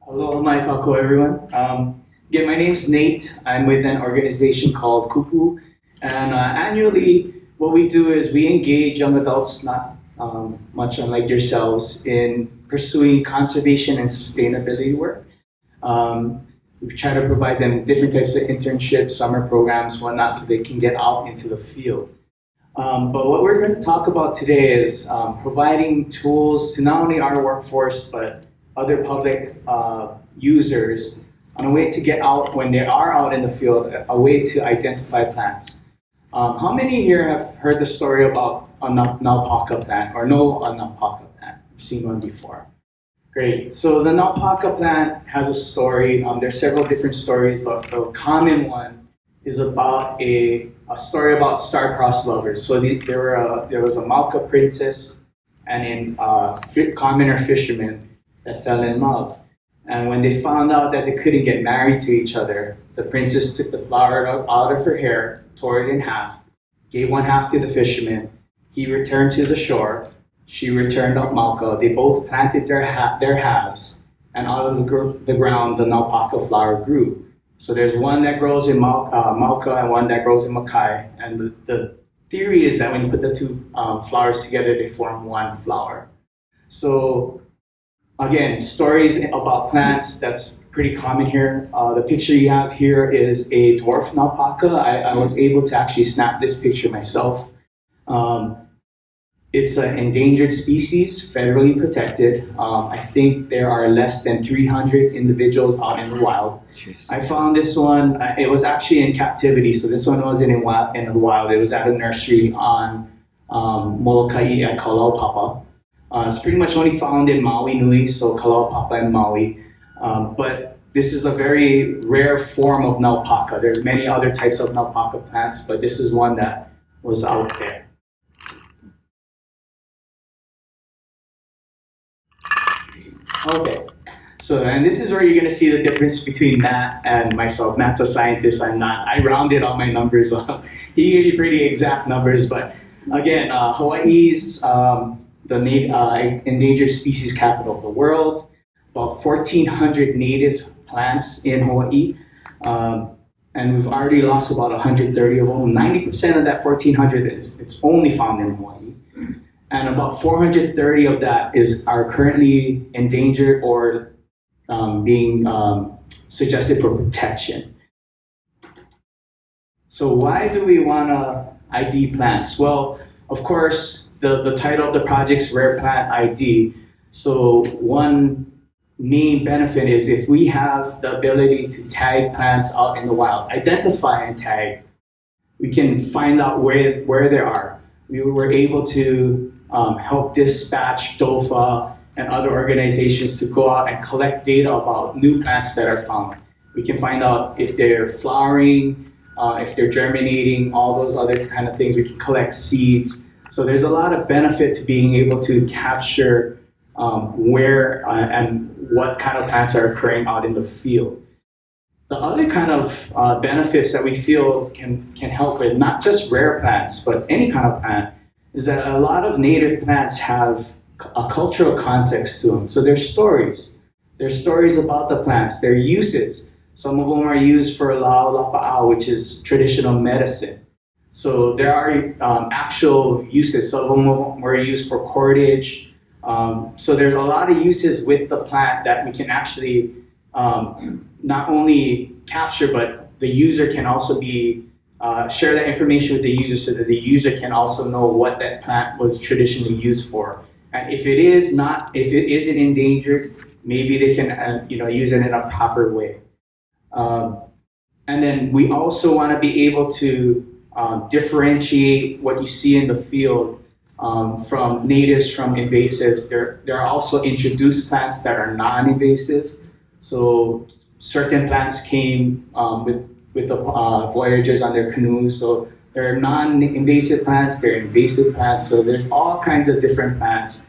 Hello, my Paco, everyone. Again, my name's Nate. I'm with an organization called KUPU, and annually, what we do is we engage young adults, not much unlike yourselves, in pursuing conservation and sustainability work. We try to provide them different types of internships, summer programs, whatnot, so they can get out into the field. But what we're going to talk about today is providing tools to not only our workforce, but other public users on a way to get out when they are out in the field, a way to identify plants. How many here have heard the story about a naupaka plant or know a naupaka plant? I've seen one before. Great. So the naupaka plant has a story. There's several different stories, but the common one is about a story about star-crossed lovers. So there was a Mauka princess and a commoner fisherman that fell in love. And when they found out that they couldn't get married to each other, the princess took the flower out of her hair, tore it in half, gave one half to the fisherman. He returned to the shore. She returned up Mauka. They both planted their halves, and out of the ground, the naupaka flower grew. So there's one that grows in Mauka and one that grows in Makai. And the theory is that when you put the two flowers together, they form one flower. So again, stories about plants, that's pretty common here. The picture you have here is a dwarf naupaka. I was able to actually snap this picture myself. It's an endangered species, federally protected. I think there are less than 300 individuals out in the wild. Jeez. I found this one, it was actually in captivity, so this one wasn't in the wild. It was at a nursery on Molokai and Kalaupapa. It's pretty much only found in Maui Nui, so Kalaupapa and Maui. But this is a very rare form of naupaka. There's many other types of naupaka plants, but this is one that was out there. Okay, so and this is where you're going to see the difference between Matt and myself. Matt's a scientist, I'm not. I rounded all my numbers up. He gave you pretty exact numbers, but again, Hawaii's the endangered species capital of the world, about 1,400 native plants in Hawaii, and we've already lost about 130 of them. 90% of that 1,400 it's only found in Hawaii. And about 430 of that are currently endangered or being suggested for protection. So why do we want to ID plants? Well, of course, the title of the project's Rare Plant ID. So one main benefit is if we have the ability to tag plants out in the wild, identify and tag, we can find out where they are. We were able to help dispatch DOFA and other organizations to go out and collect data about new plants that are found. We can find out if they're flowering, if they're germinating, all those other kind of things. We can collect seeds. So there's a lot of benefit to being able to capture where and what kind of plants are occurring out in the field. The other kind of benefits that we feel can help with not just rare plants, but any kind of plant, is that a lot of native plants have a cultural context to them. So there's stories. There's stories about the plants, their uses. Some of them are used for lau lapa'au, which is traditional medicine. So there are actual uses. Some of them were used for cordage. So there's a lot of uses with the plant that we can actually not only capture, but the user can also share that information with the user so that the user can also know what that plant was traditionally used for. And if it isn't endangered, maybe they can use it in a proper way. And then we also want to be able to differentiate what you see in the field from natives from invasives. There are also introduced plants that are non-invasive. So certain plants came with the voyagers on their canoes. So there are non-invasive plants, there are invasive plants. So there's all kinds of different plants.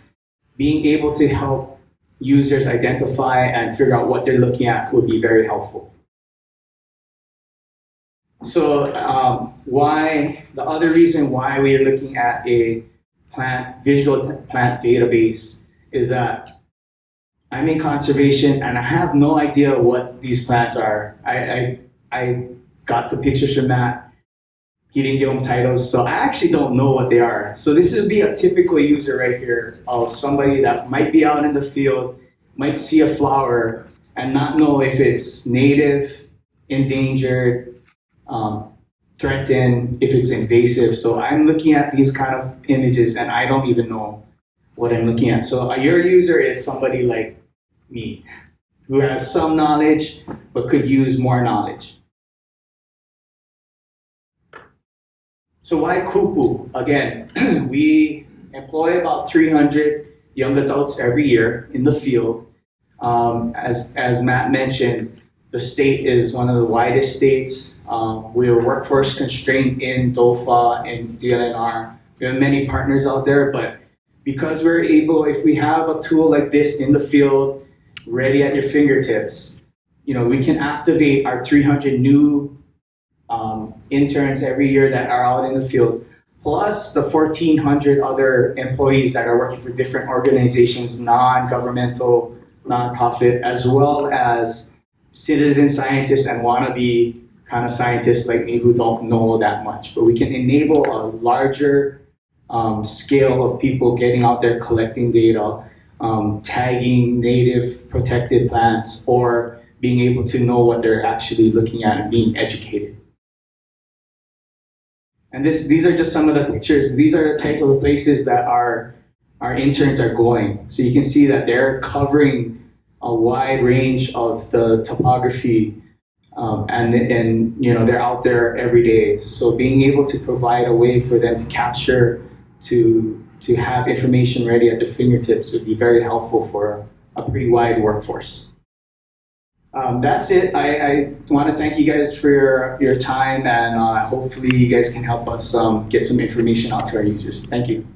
Being able to help users identify and figure out what they're looking at would be very helpful. So the other reason why we are looking at a visual plant database is that I'm in conservation and I have no idea what these plants are. I got the pictures from Matt. He didn't give them titles, so I actually don't know what they are. So this would be a typical user right here of somebody that might be out in the field, might see a flower and not know if it's native, endangered, threatened, if it's invasive. So I'm looking at these kind of images and I don't even know what I'm looking at. So your user is somebody like me, who has some knowledge but could use more knowledge. So why KUPU? Again, we employ about 300 young adults every year in the field. As Matt mentioned, the state is one of the widest states. We are workforce constrained in DOFA and DLNR. We have many partners out there, but because we're able, if we have a tool like this in the field, ready at your fingertips, we can activate our 300 new interns every year that are out in the field, plus the 1,400 other employees that are working for different organizations, non-governmental, non-profit, as well as citizen scientists and wannabe kind of scientists like me who don't know that much. But we can enable a larger scale of people getting out there collecting data, tagging native protected plants, or being able to know what they're actually looking at and being educated. And these are just some of the pictures. These are the types of the places that our interns are going. So you can see that they're covering a wide range of the topography, and they're out there every day. So being able to provide a way for them to capture, to have information ready at their fingertips would be very helpful for a pretty wide workforce. That's it. I want to thank you guys for your time, and hopefully you guys can help us get some information out to our users. Thank you.